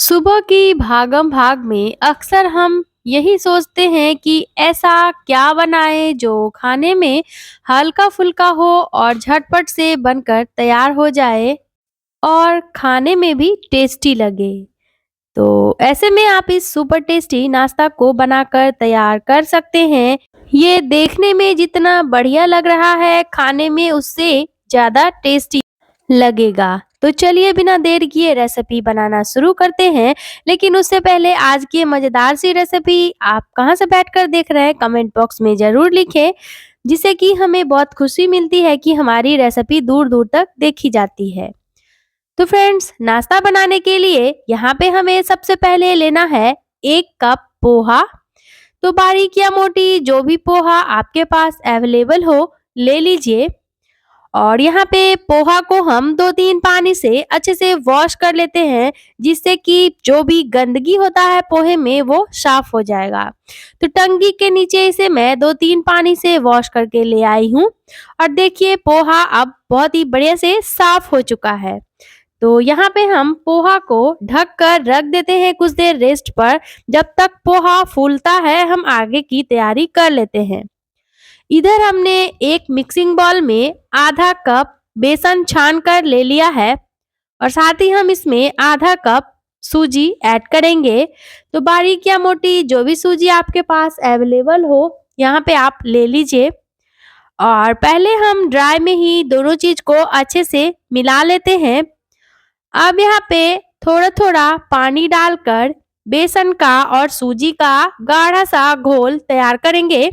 सुबह की भागम भाग में अक्सर हम यही सोचते हैं कि ऐसा क्या बनाएं जो खाने में हल्का फुल्का हो और झटपट से बनकर तैयार हो जाए और खाने में भी टेस्टी लगे। तो ऐसे में आप इस सुपर टेस्टी नाश्ता को बनाकर तैयार कर सकते हैं। ये देखने में जितना बढ़िया लग रहा है, खाने में उससे ज़्यादा टेस्टी लगेगा। तो चलिए बिना देर किए रेसिपी बनाना शुरू करते हैं। लेकिन उससे पहले आज की ये मज़ेदार सी रेसिपी आप कहाँ से बैठकर देख रहे हैं कमेंट बॉक्स में ज़रूर लिखें, जिससे कि हमें बहुत खुशी मिलती है कि हमारी रेसिपी दूर-दूर तक देखी जाती है। तो फ्रेंड्स, नाश्ता बनाने के लिए यहाँ पे हमें सबसे पहले लेना है 1 कप पोहा। तो बारीक या मोटी जो भी पोहा आपके पास अवेलेबल हो ले लीजिए। और यहाँ पे पोहा को हम 2-3 पानी से अच्छे से वॉश कर लेते हैं, जिससे कि जो भी गंदगी होता है पोहे में वो साफ हो जाएगा। तो टंकी के नीचे इसे मैं 2-3 पानी से वॉश करके ले आई हूँ और देखिए पोहा अब बहुत ही बढ़िया से साफ हो चुका है। तो यहाँ पे हम पोहा को ढक कर रख देते हैं कुछ देर रेस्ट पर। जब तक पोहा फूलता है हम आगे की तैयारी कर लेते हैं। इधर हमने एक मिक्सिंग बाउल में आधा कप बेसन छान कर ले लिया है और साथ ही हम इसमें आधा कप सूजी ऐड करेंगे। तो बारीक या मोटी जो भी सूजी आपके पास अवेलेबल हो यहाँ पे आप ले लीजिए। और पहले हम ड्राई में ही दोनों चीज को अच्छे से मिला लेते हैं। अब यहाँ पे थोड़ा थोड़ा पानी डालकर बेसन का और सूजी का गाढ़ा सा घोल तैयार करेंगे।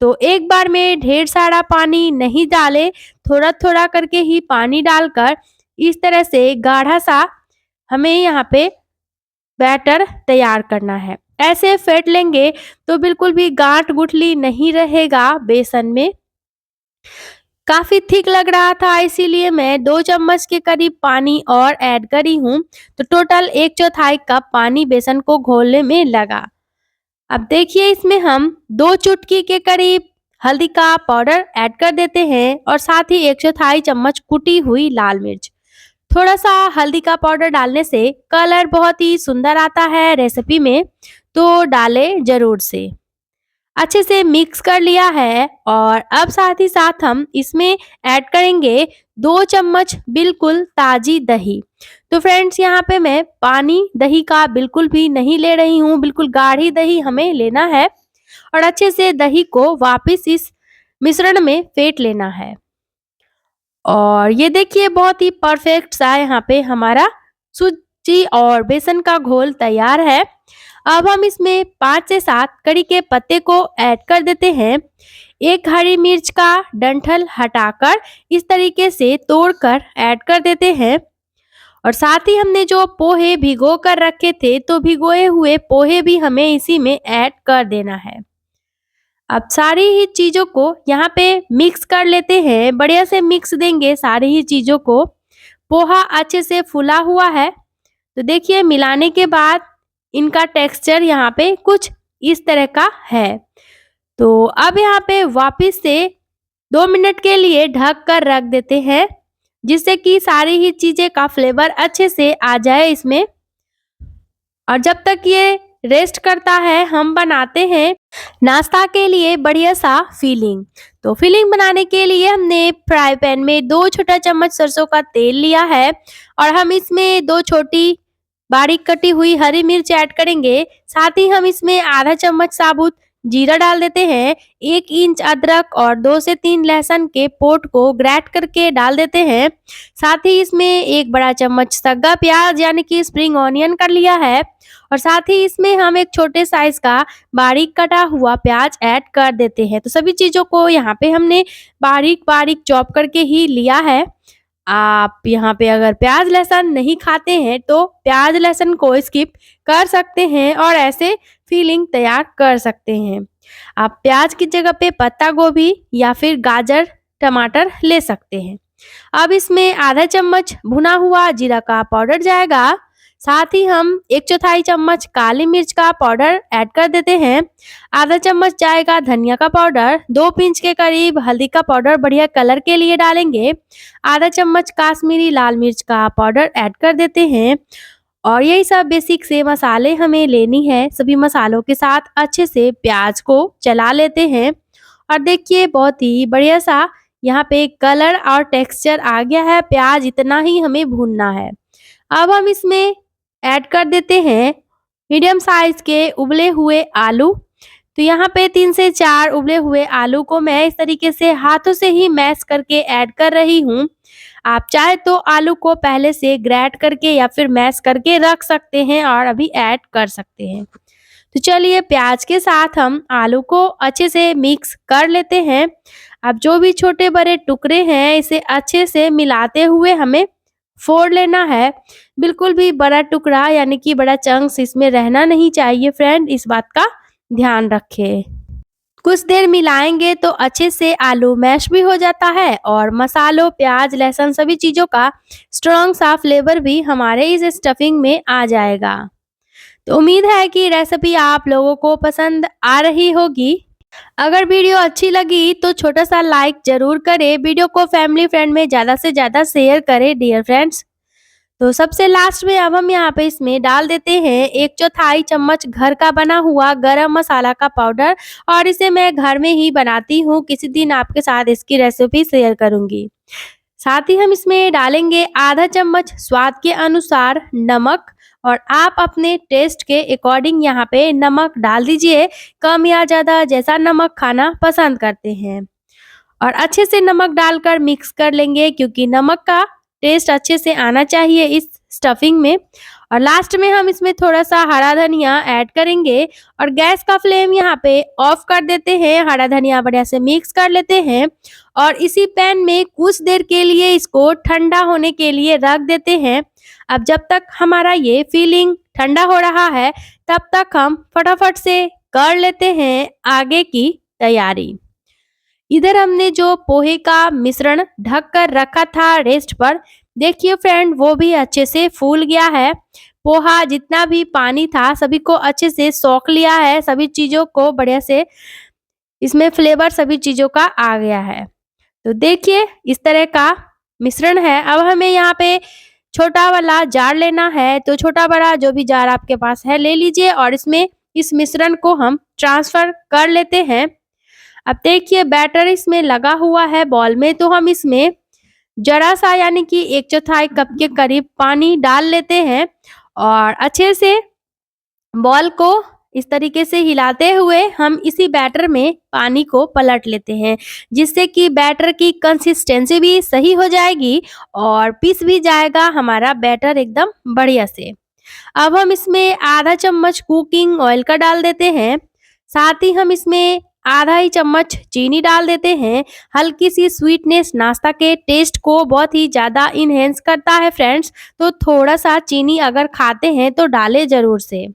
तो एक बार में ढेर सारा पानी नहीं डालें, थोड़ा-थोड़ा करके ही पानी डालकर इस तरह से गाढ़ा सा हमें यहाँ पे बैटर तैयार करना है। ऐसे फेंट लेंगे तो बिल्कुल भी गांठ-गुठली नहीं रहेगा बेसन में। काफ़ी थिक लग रहा था इसीलिए मैं 2 चम्मच के करीब पानी और ऐड करी हूँ। तो टोटल 1/4 कप पानी बेसन को घोलने में लगा। अब देखिए इसमें हम 2 चुटकी के करीब हल्दी का पाउडर ऐड कर देते हैं और साथ ही 1/4 चम्मच कुटी हुई लाल मिर्च। थोड़ा सा हल्दी का पाउडर डालने से कलर बहुत ही सुंदर आता है रेसिपी में, तो डालें जरूर से। अच्छे से मिक्स कर लिया है और अब साथ ही साथ हम इसमें ऐड करेंगे 2 चम्मच बिल्कुल ताजी दही। तो फ्रेंड्स यहाँ पे मैं पानी दही का बिल्कुल भी नहीं ले रही हूँ, बिल्कुल गाढ़ी दही हमें लेना है और अच्छे से दही को वापस इस मिश्रण में फेंट लेना है। और ये देखिए बहुत ही परफेक्ट सा यहाँ पे हमारा सूजी और बेसन का घोल तैयार है। अब हम इसमें 5 से 7 कड़ी के पत्ते को ऐड कर देते हैं। एक हरी मिर्च का डंठल हटाकर इस तरीके से तोड़कर ऐड कर देते हैं और साथ ही हमने जो पोहे भिगो कर रखे थे तो भिगोए हुए पोहे भी हमें इसी में ऐड कर देना है। अब सारी ही चीज़ों को यहाँ पे मिक्स कर लेते हैं, बढ़िया से मिक्स देंगे सारी ही चीज़ों को। पोहा अच्छे से फूला हुआ है, तो देखिए मिलाने के बाद इनका टेक्सचर यहाँ पे कुछ इस तरह का है। तो अब यहाँ पे वापस से 2 मिनट के लिए ढक कर रख देते हैं, जिससे कि सारी ही चीज़ें का फ्लेवर अच्छे से आ जाए इसमें। और जब तक ये रेस्ट करता है हम बनाते हैं नाश्ता के लिए बढ़िया सा फिलिंग। तो फिलिंग बनाने के लिए हमने फ्राई पैन में 2 छोटा चम्मच सरसों का तेल लिया है और हम इसमें 2 छोटी बारीक कटी हुई हरी मिर्च ऐड करेंगे। साथ ही हम इसमें आधा चम्मच साबुत जीरा डाल देते हैं। 1 इंच अदरक और 2 से 3 लहसुन के पोट को ग्रेट करके डाल देते हैं। साथ ही इसमें 1 बड़ा चम्मच सग्गा प्याज यानी कि स्प्रिंग ऑनियन कर लिया है और साथ ही इसमें हम एक छोटे साइज का बारीक कटा हुआ प्याज ऐड कर देते हैं। तो सभी चीज़ों को यहाँ पे हमने बारीक बारीक चॉप करके ही लिया है। आप यहाँ पे अगर प्याज लहसुन नहीं खाते हैं तो प्याज लहसुन को स्किप कर सकते हैं और ऐसे फिलिंग तैयार कर सकते हैं। आप प्याज की जगह पे पत्ता गोभी या फिर गाजर टमाटर ले सकते हैं। अब इसमें आधा चम्मच भुना हुआ जीरा का पाउडर जाएगा। साथ ही हम 1/4 चम्मच काली मिर्च का पाउडर ऐड कर देते हैं। आधा चम्मच जाएगा धनिया का पाउडर, 2 पिंच के करीब हल्दी का पाउडर बढ़िया कलर के लिए डालेंगे। आधा चम्मच काश्मीरी लाल मिर्च का पाउडर ऐड कर देते हैं और यही सब बेसिक से मसाले हमें लेनी है। सभी मसालों के साथ अच्छे से प्याज को चला लेते हैं और देखिए बहुत ही बढ़िया सा यहाँ पे कलर और टेक्सचर आ गया है। प्याज इतना ही हमें भूनना है। अब हम इसमें ऐड कर देते हैं मीडियम साइज के उबले हुए आलू। तो यहाँ पे 3 से 4 उबले हुए आलू को मैं इस तरीके से हाथों से ही मैश करके ऐड कर रही हूँ। आप चाहे तो आलू को पहले से ग्रेट करके या फिर मैश करके रख सकते हैं और अभी ऐड कर सकते हैं। तो चलिए प्याज के साथ हम आलू को अच्छे से मिक्स कर लेते हैं। अब जो भी छोटे बड़े टुकड़े हैं इसे अच्छे से मिलाते हुए हमें फोड़ लेना है। बिल्कुल भी बड़ा टुकड़ा यानी कि बड़ा चंक्स इसमें रहना नहीं चाहिए फ्रेंड, इस बात का ध्यान रखें। कुछ देर मिलाएंगे तो अच्छे से आलू मैश भी हो जाता है और मसालों, प्याज, लहसुन सभी चीज़ों का स्ट्रॉन्ग सा फ्लेवर भी हमारे इस स्टफिंग में आ जाएगा। तो उम्मीद है कि रेसिपी आप लोगों को पसंद आ रही होगी। अगर वीडियो अच्छी लगी तो छोटा सा लाइक जरूर करें। वीडियो को फैमिली फ्रेंड में ज़्यादा से ज़्यादा शेयर करें डियर फ्रेंड्स। तो सबसे लास्ट में अब हम यहाँ पे इसमें डाल देते हैं 1/4 चम्मच घर का बना हुआ गरम मसाला का पाउडर और इसे मैं घर में ही बनाती हूँ। किसी दिन आपके साथ इसकी रेसिपी शेयर करूंगी। साथ ही हम इसमें डालेंगे आधा चम्मच स्वाद के अनुसार नमक और आप अपने टेस्ट के अकॉर्डिंग यहाँ पे नमक डाल दीजिए, कम या ज़्यादा जैसा नमक खाना पसंद करते हैं। और अच्छे से नमक डालकर मिक्स कर लेंगे क्योंकि नमक का टेस्ट अच्छे से आना चाहिए इस स्टफिंग में। और लास्ट में हम इसमें थोड़ा सा हरा धनिया ऐड करेंगे और गैस का फ्लेम यहाँ पे ऑफ कर देते हैं। हरा धनिया बढ़िया से मिक्स कर लेते हैं और इसी पैन में कुछ देर के लिए इसको ठंडा होने के लिए रख देते हैं। अब जब तक हमारा ये फिलिंग ठंडा हो रहा है तब तक हम फटाफट से कर लेते हैं आगे की तैयारी। इधर हमने जो पोहे का मिश्रण ढक कर रखा था रेस्ट पर, देखिए फ्रेंड वो भी अच्छे से फूल गया है। पोहा जितना भी पानी था सभी को अच्छे से सोख लिया है। सभी चीज़ों को बढ़िया से इसमें फ्लेवर सभी चीज़ों का आ गया है। तो देखिए इस तरह का मिश्रण है। अब हमें यहाँ पे छोटा वाला जार लेना है। तो छोटा बड़ा जो भी जार आपके पास है ले लीजिए और इसमें इस मिश्रण को हम ट्रांसफर कर लेते हैं। अब देखिए बैटर इसमें लगा हुआ है बॉल में, तो हम इसमें जरा सा यानी कि 1/4 कप के करीब पानी डाल लेते हैं और अच्छे से बॉल को इस तरीके से हिलाते हुए हम इसी बैटर में पानी को पलट लेते हैं, जिससे कि बैटर की कंसिस्टेंसी भी सही हो जाएगी और पिस भी जाएगा हमारा बैटर एकदम बढ़िया से। अब हम इसमें आधा चम्मच कुकिंग ऑयल का डाल देते हैं। साथ ही हम इसमें आधा ही चम्मच चीनी डाल देते हैं। हल्की सी स्वीटनेस नाश्ता के टेस्ट को बहुत ही ज़्यादा इन्हेंस करता है फ्रेंड्स, तो थोड़ा सा चीनी अगर खाते हैं तो डालें ज़रूर से।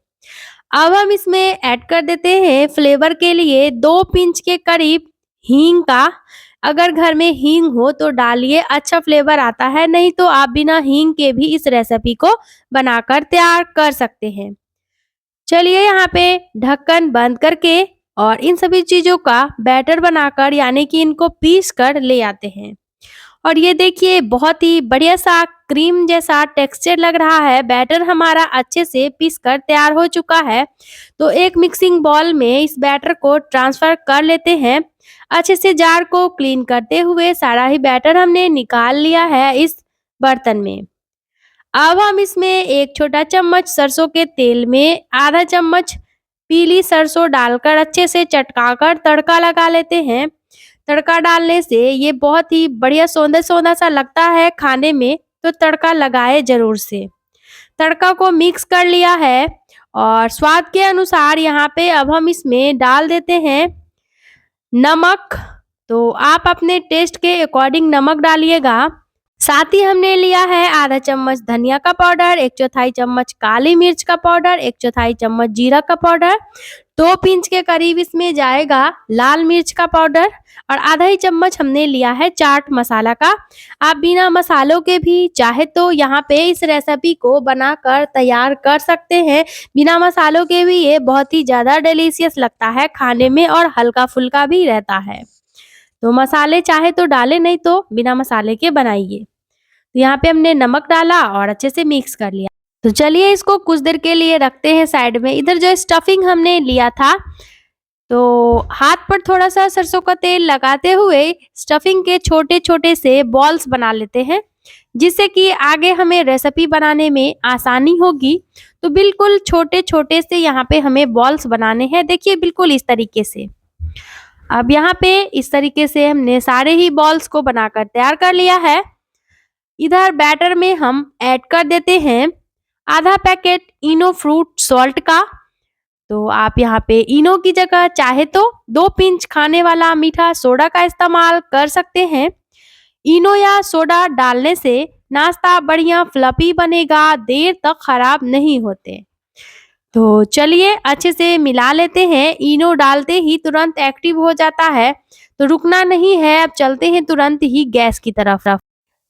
अब हम इसमें ऐड कर देते हैं फ्लेवर के लिए 2 पिंच के करीब हींग का। अगर घर में हींग हो तो डालिए, अच्छा फ्लेवर आता है, नहीं तो आप बिना हींग के भी इस रेसिपी को बनाकर तैयार कर सकते हैं। चलिए यहाँ पे ढक्कन बंद करके और इन सभी चीज़ों का बैटर बनाकर यानी कि इनको पीस कर ले आते हैं। और ये देखिए बहुत ही बढ़िया सा क्रीम जैसा टेक्सचर लग रहा है। बैटर हमारा अच्छे से पीस कर तैयार हो चुका है। तो एक मिक्सिंग बाउल में इस बैटर को ट्रांसफर कर लेते हैं। अच्छे से जार को क्लीन करते हुए सारा ही बैटर हमने निकाल लिया है इस बर्तन में। अब हम इसमें 1 छोटा चम्मच सरसों के तेल में आधा चम्मच पीली सरसों डालकर अच्छे से चटकाकर तड़का लगा लेते हैं। तड़का डालने से ये बहुत ही बढ़िया सौंधा-सौंधा सा लगता है खाने में, तो तड़का लगाए ज़रूर से। तड़का को मिक्स कर लिया है और स्वाद के अनुसार यहाँ पे अब हम इसमें डाल देते हैं नमक। तो आप अपने टेस्ट के अकॉर्डिंग नमक डालिएगा। साथ ही हमने लिया है आधा चम्मच धनिया का पाउडर, 1/4 चम्मच काली मिर्च का पाउडर, 1/4 चम्मच जीरा का पाउडर, 2 पिंच के करीब इसमें जाएगा लाल मिर्च का पाउडर और आधा ही चम्मच हमने लिया है चाट मसाला का। आप बिना मसालों के भी चाहे तो यहाँ पे इस रेसिपी को बनाकर तैयार कर सकते हैं। बिना मसालों के भी ये बहुत ही ज़्यादा डिलीशियस लगता है खाने में और हल्का फुल्का भी रहता है। तो मसाले चाहे तो डालें, नहीं तो बिना मसाले के बनाइए। तो यहाँ पे हमने नमक डाला और अच्छे से मिक्स कर लिया। तो चलिए इसको कुछ देर के लिए रखते हैं साइड में। इधर जो स्टफिंग हमने लिया था, तो हाथ पर थोड़ा-सा सरसों का तेल लगाते हुए स्टफिंग के छोटे-छोटे से बॉल्स बना लेते हैं, जिससे कि आगे हमें रेसिपी बनाने में आसानी होगी। तो बिल्कुल छोटे-छोटे से यहाँ पे हमें बॉल्स बनाने हैं। देखिए बिल्कुल इस तरीके से। अब यहाँ पे इस तरीके से हमने सारे ही बॉल्स को बनाकर तैयार कर लिया है। इधर बैटर में हम ऐड कर देते हैं आधा पैकेट इनो फ्रूट सॉल्ट का। तो आप यहाँ पे इनो की जगह चाहे तो 2 पिंच खाने वाला मीठा सोडा का इस्तेमाल कर सकते हैं। इनो या सोडा डालने से नाश्ता बढ़िया फ्लफी बनेगा, देर तक खराब नहीं होते। तो चलिए अच्छे से मिला लेते हैं। इनो डालते ही तुरंत एक्टिव हो जाता है, तो रुकना नहीं है। अब चलते हैं तुरंत ही गैस की तरफ।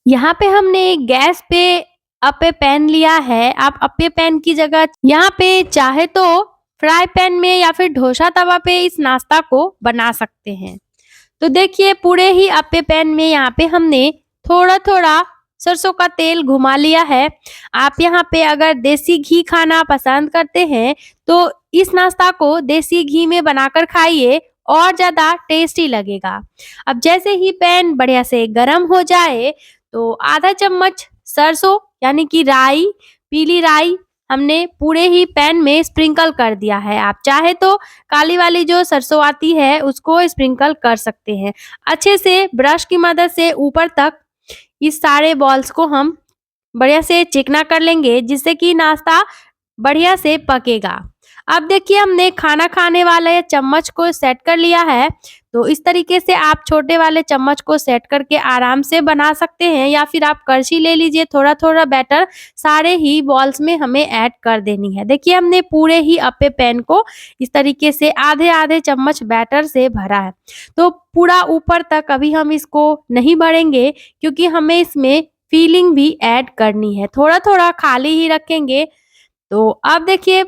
यहाँ पे हमने गैस पे अप्पे पैन लिया है। आप अप्पे पैन की जगह यहाँ पे चाहे तो फ्राई पैन में या फिर डोसा तवा पे इस नाश्ता को बना सकते हैं। तो देखिए पूरे ही अप्पे पैन में यहाँ पे हमने थोड़ा-थोड़ा सरसों का तेल घुमा लिया है। आप यहाँ पे अगर देसी घी खाना पसंद करते हैं, तो इस नाश्ता को देसी घी में बनाकर खाइए और ज़्यादा टेस्टी लगेगा। अब जैसे ही पैन बढ़िया से गरम हो जाए, तो आधा चम्मच सरसों यानी कि राई, पीली राई हमने पूरे ही पैन में स्प्रिंकल कर दिया है। आप चाहे तो काली वाली जो सरसों आती है उसको स्प्रिंकल कर सकते हैं। अच्छे से ब्रश की मदद से ऊपर तक इस सारे बॉल्स को हम बढ़िया से चिकना कर लेंगे, जिससे कि नाश्ता बढ़िया से पकेगा। अब देखिए हमने खाना खाने वाले चम्मच को सेट कर लिया है। तो इस तरीके से आप छोटे वाले चम्मच को सेट करके आराम से बना सकते हैं, या फिर आप कड़छी ले लीजिए। थोड़ा-थोड़ा बैटर सारे ही बॉल्स में हमें ऐड कर देनी है। देखिए हमने पूरे ही अप्पे पैन को इस तरीके से आधे-आधे चम्मच बैटर से भरा है। तो पूरा ऊपर तक अभी हम इसको नहीं भरेंगे, क्योंकि हमें इसमें फिलिंग भी ऐड करनी है। थोड़ा-थोड़ा खाली ही रखेंगे। तो अब देखिए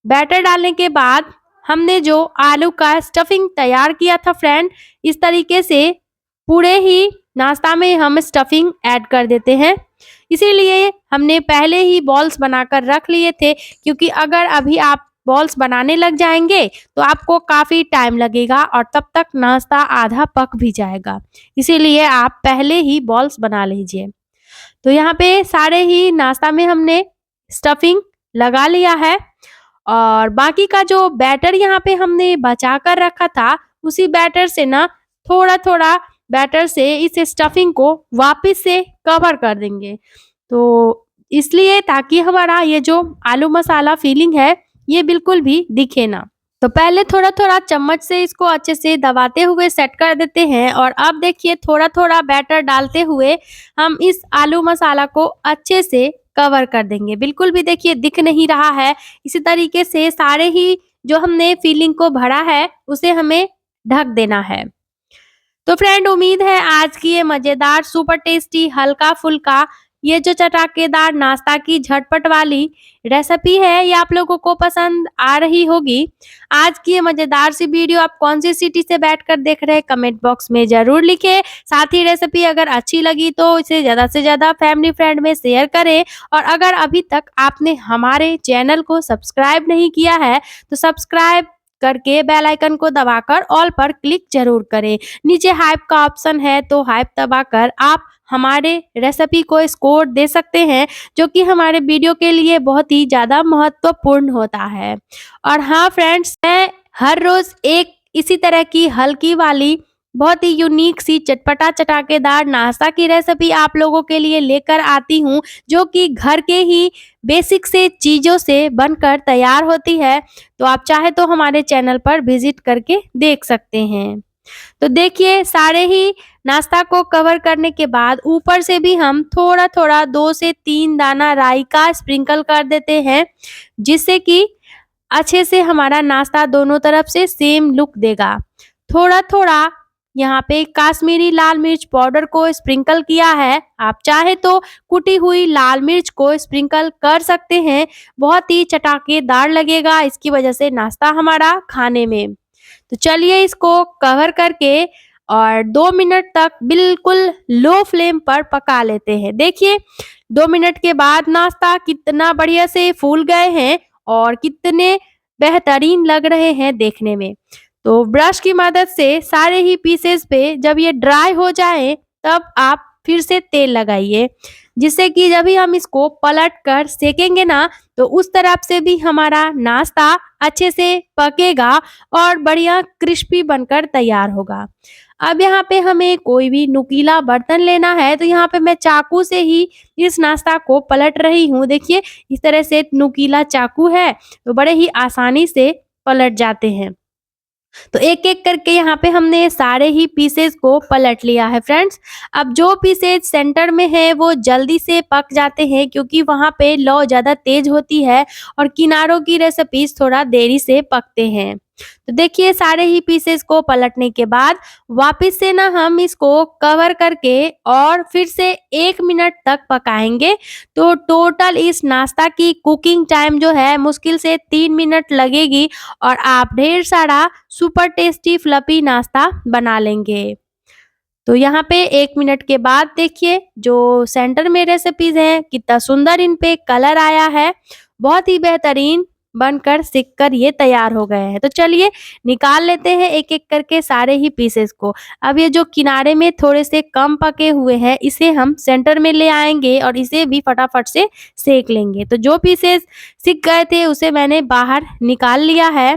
बैटर डालने के बाद हमने जो आलू का स्टफिंग तैयार किया था फ्रेंड, इस तरीके से पूरे ही नाश्ता में हम स्टफिंग ऐड कर देते हैं। इसीलिए हमने पहले ही बॉल्स बनाकर रख लिए थे, क्योंकि अगर अभी आप बॉल्स बनाने लग जाएंगे तो आपको काफ़ी टाइम लगेगा और तब तक नाश्ता आधा पक भी जाएगा। इसीलिए आप पहले ही बॉल्स बना लीजिए। तो यहाँ पे सारे ही नाश्ता में हमने स्टफिंग लगा लिया है, और बाकी का जो बैटर यहाँ पे हमने बचा कर रखा था, उसी बैटर से ना थोड़ा-थोड़ा बैटर से इस स्टफिंग को वापस से कवर कर देंगे। तो इसलिए ताकि हमारा ये जो आलू मसाला फिलिंग है, ये बिल्कुल भी दिखे ना। तो पहले थोड़ा-थोड़ा चम्मच से इसको अच्छे से दबाते हुए सेट कर देते हैं, और अब देखिए थोड़ा-थोड़ा बैटर डालते हुए हम इस आलू मसाला को अच्छे से कवर कर देंगे। बिल्कुल भी देखिए दिख नहीं रहा है। इसी तरीके से सारे ही जो हमने फिलिंग को भरा है, उसे हमें ढक देना है। तो फ्रेंड उम्मीद है आज की ये मज़ेदार सुपर टेस्टी हल्का-फुल्का ये जो चटाकेदार नाश्ता की झटपट वाली रेसिपी है, ये आप लोगों को पसंद आ रही होगी। आज की ये मज़ेदार सी वीडियो आप कौन-सी सिटी से बैठकर देख रहे हैं, कमेंट बॉक्स में ज़रूर लिखें। साथ ही रेसिपी अगर अच्छी लगी तो इसे ज़्यादा से ज़्यादा फैमिली फ्रेंड में शेयर करें, और अगर अभी तक आपने हमारे चैनल को सब्सक्राइब नहीं किया है, तो सब्सक्राइब करके बेल आइकन को दबाकर ऑल पर क्लिक ज़रूर करें। नीचे हाइप का ऑप्शन है, तो हाइप दबाकर आप हमारे रेसिपी को स्कोर दे सकते हैं, जो कि हमारे वीडियो के लिए बहुत ही ज़्यादा महत्वपूर्ण होता है। और हाँ फ्रेंड्स, मैं हर रोज़ एक इसी तरह की हल्की वाली बहुत ही यूनिक सी चटपटा चटाकेदार नाश्ता की रेसिपी आप लोगों के लिए लेकर आती हूँ, जो कि घर के ही बेसिक से चीज़ों से बनकर तैयार होती है। तो आप चाहे तो हमारे चैनल पर विजिट करके देख सकते हैं। तो देखिए सारे ही नाश्ता को कवर करने के बाद ऊपर से भी हम थोड़ा-थोड़ा 2 से 3 दाना राई का स्प्रिंकल कर देते हैं, जिससे कि अच्छे से हमारा नाश्ता दोनों तरफ से सेम लुक देगा। थोड़ा-थोड़ा यहाँ पे काश्मीरी लाल मिर्च पाउडर को स्प्रिंकल किया है। आप चाहे तो कुटी हुई लाल मिर्च को स्प्रिंकल कर सकते हैं। बहुत ही चटाकेदार लगेगा इसकी वजह से नाश्ता हमारा खाने में। तो चलिए इसको कवर करके और 2 मिनट तक बिल्कुल लो फ्लेम पर पका लेते हैं। देखिए 2 मिनट के बाद नाश्ता कितना बढ़िया से फूल गए हैं और कितने बेहतरीन लग रहे हैं देखने में। तो ब्रश की मदद से सारे ही पीसेस पे जब ये ड्राई हो जाए तब आप फिर से तेल लगाइए, जिससे कि जब भी हम इसको पलट कर सेकेंगे ना तो उस तरफ से भी हमारा नाश्ता अच्छे से पकेगा और बढ़िया क्रिस्पी बनकर तैयार होगा। अब यहाँ पे हमें कोई भी नुकीला बर्तन लेना है, तो यहाँ पे मैं चाकू से ही इस नाश्ता को पलट रही हूँ। देखिए इस तरह से नुकीला चाकू है तो बड़े ही आसानी से पलट जाते हैं। तो एक-एक करके यहाँ पे हमने सारे ही पीसेस को पलट लिया है फ्रेंड्स। अब जो पीसेस सेंटर में है वो जल्दी से पक जाते हैं क्योंकि वहाँ पे लौ ज़्यादा तेज होती है और किनारों की रेसिपीज़ थोड़ा देरी से पकते हैं। तो देखिए सारे ही पीसेस को पलटने के बाद वापस से ना हम इसको कवर करके और फिर से 1 मिनट तक पकाएँगे। तो टोटल इस नाश्ता की कुकिंग टाइम जो है मुश्किल से 3 मिनट लगेगी और आप ढेर सारा सुपर टेस्टी फ्लफी नाश्ता बना लेंगे। तो यहाँ पे 1 मिनट के बाद देखिए जो सेंटर में रेसिपीज़ हैं कितना सुंदर इन पे कलर आया है। बहुत ही बेहतरीन बनकर सिक कर ये तैयार हो गए हैं। तो चलिए निकाल लेते हैं एक-एक करके सारे ही पीसेस को। अब ये जो किनारे में थोड़े से कम पके हुए हैं इसे हम सेंटर में ले आएँगे और इसे भी फटाफट से सेक लेंगे। तो जो पीसेस सिक गए थे उसे मैंने बाहर निकाल लिया है।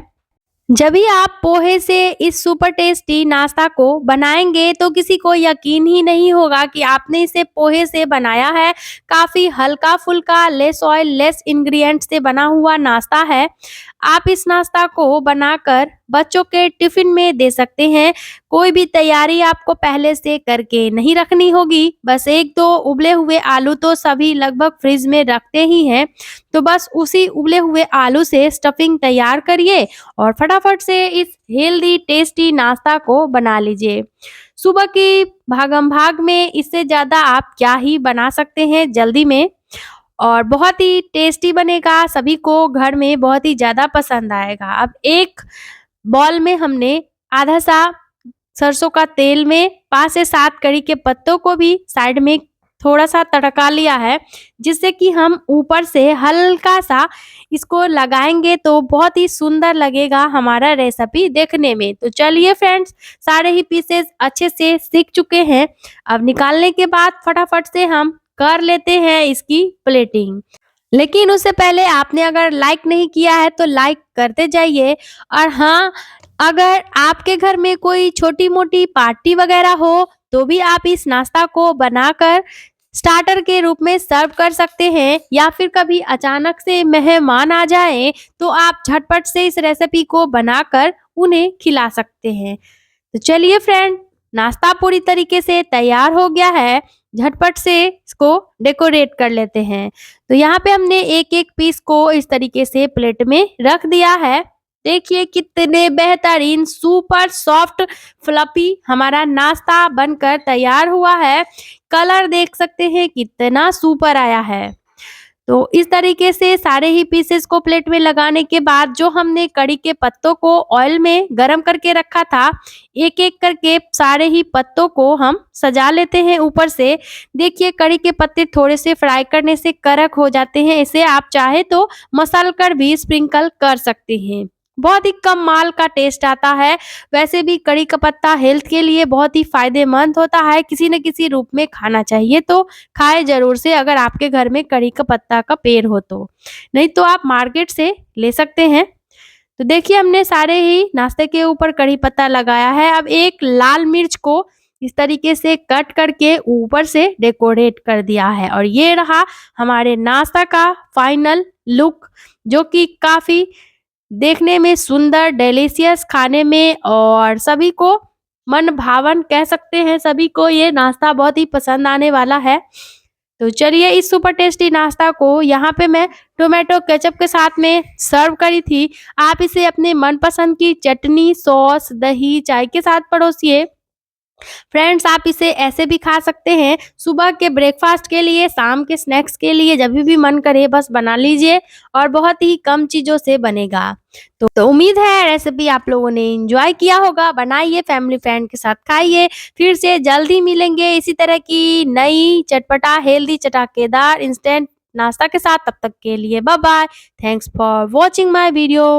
जब भी आप पोहे से इस सुपर टेस्टी नाश्ता को बनाएँगे तो किसी को यकीन ही नहीं होगा कि आपने इसे पोहे से बनाया है। काफ़ी हल्का-फुल्का, लेस ऑयल, लेस इंग्रीडिएंट से बना हुआ नाश्ता है। आप इस नाश्ता को बनाकर बच्चों के टिफ़िन में दे सकते हैं। कोई भी तैयारी आपको पहले से करके नहीं रखनी होगी। बस 1-2 उबले हुए आलू तो सभी लगभग फ्रिज में रखते ही हैं। तो बस उसी उबले हुए आलू से स्टफिंग तैयार करिए और फटाफट से इस हेल्दी टेस्टी नाश्ता को बना लीजिए। सुबह की भागम-भाग में इससे ज़्यादा आप क्या ही बना सकते हैं जल्दी में और बहुत ही टेस्टी बनेगा, सभी को घर में बहुत ही ज़्यादा पसंद आएगा। अब एक बाउल में हमने आधा सा सरसों का तेल में 5 से 7 कड़ी के पत्तों को भी साइड में थोड़ा-सा तड़का लिया है, जिससे कि हम ऊपर से हल्का-सा इसको लगाएँगे तो बहुत ही सुंदर लगेगा हमारा रेसिपी देखने में। तो चलिए फ्रेंड्स सारे ही पीसेस अच्छे से सिक चुके हैं। अब निकालने के बाद फटाफट से हम कर लेते हैं इसकी प्लेटिंग। लेकिन उससे पहले आपने अगर लाइक नहीं किया है तो लाइक करते जाइए और हाँ, अगर आपके घर में कोई छोटी-मोटी पार्टी वगैरह हो तो भी आप इस नाश्ता को बनाकर स्टार्टर के रूप में सर्व कर सकते हैं या फिर कभी अचानक से मेहमान आ जाएँ तो आप झटपट से इस रेसिपी को बनाकर उन्हें खिला सकते हैं। तो चलिए फ्रेंड नाश्ता पूरी तरीके से तैयार हो गया है। झटपट से इसको डेकोरेट कर लेते हैं। तो यहाँ पे हमने एक-एक पीस को इस तरीके से प्लेट में रख दिया है। देखिए कितने बेहतरीन सुपर सॉफ्ट फ्लफी हमारा नाश्ता बनकर तैयार हुआ है। कलर देख सकते हैं कितना सुपर आया है। तो इस तरीके से सारे ही पीसेस को प्लेट में लगाने के बाद जो हमने कड़ी के पत्तों को ऑयल में गरम करके रखा था, एक-एक करके सारे ही पत्तों को हम सजा लेते हैं ऊपर से। देखिए कड़ी के पत्ते थोड़े से फ्राई करने से कड़क हो जाते हैं, इसे आप चाहे तो मसल कर भी स्प्रिंकल कर सकते हैं। बहुत ही कमाल का टेस्ट आता है। वैसे भी कड़ी का पत्ता हेल्थ के लिए बहुत ही फ़ायदेमंद होता है, किसी न किसी रूप में खाना चाहिए तो खाएँ ज़रूर से अगर आपके घर में कड़ी का पत्ता का पेड़ हो तो। नहीं तो आप मार्केट से ले सकते हैं। तो देखिए हमने सारे ही नाश्ते के ऊपर कड़ी पत्ता लगाया है। अब एक लाल मिर्च को इस तरीके से कट करके ऊपर से डेकोरेट कर दिया है और ये रहा हमारे नाश्ता का फाइनल लुक जो कि काफ़ी देखने में सुंदर, डिलीशियस, खाने में और सभी को मन भावन कह सकते हैं, सभी को ये नाश्ता बहुत ही पसंद आने वाला है। तो चलिए इस सुपर टेस्टी नाश्ता को यहाँ पे मैं टोमेटो केचप के साथ में सर्व करी थी। आप इसे अपने मनपसंद की चटनी, सॉस, दही, चाय के साथ परोसिए फ्रेंड्स, आप इसे ऐसे भी खा सकते हैं, सुबह के ब्रेकफास्ट के लिए, शाम के स्नैक्स के लिए, जभी भी मन करे बस बना लीजिए और बहुत ही कम चीज़ों से बनेगा। तो उम्मीद है रेसिपी आप लोगों ने एन्जॉय किया होगा, बनाइए फैमिली फ्रेंड के साथ खाइए। फिर से जल्द ही मिलेंगे इसी तरह की नई चटपटा, हेल्दी, चटाकेदार इंस्टेंट नाश्ता के साथ। तब तक के लिए bye bye. Thanks for watching my video.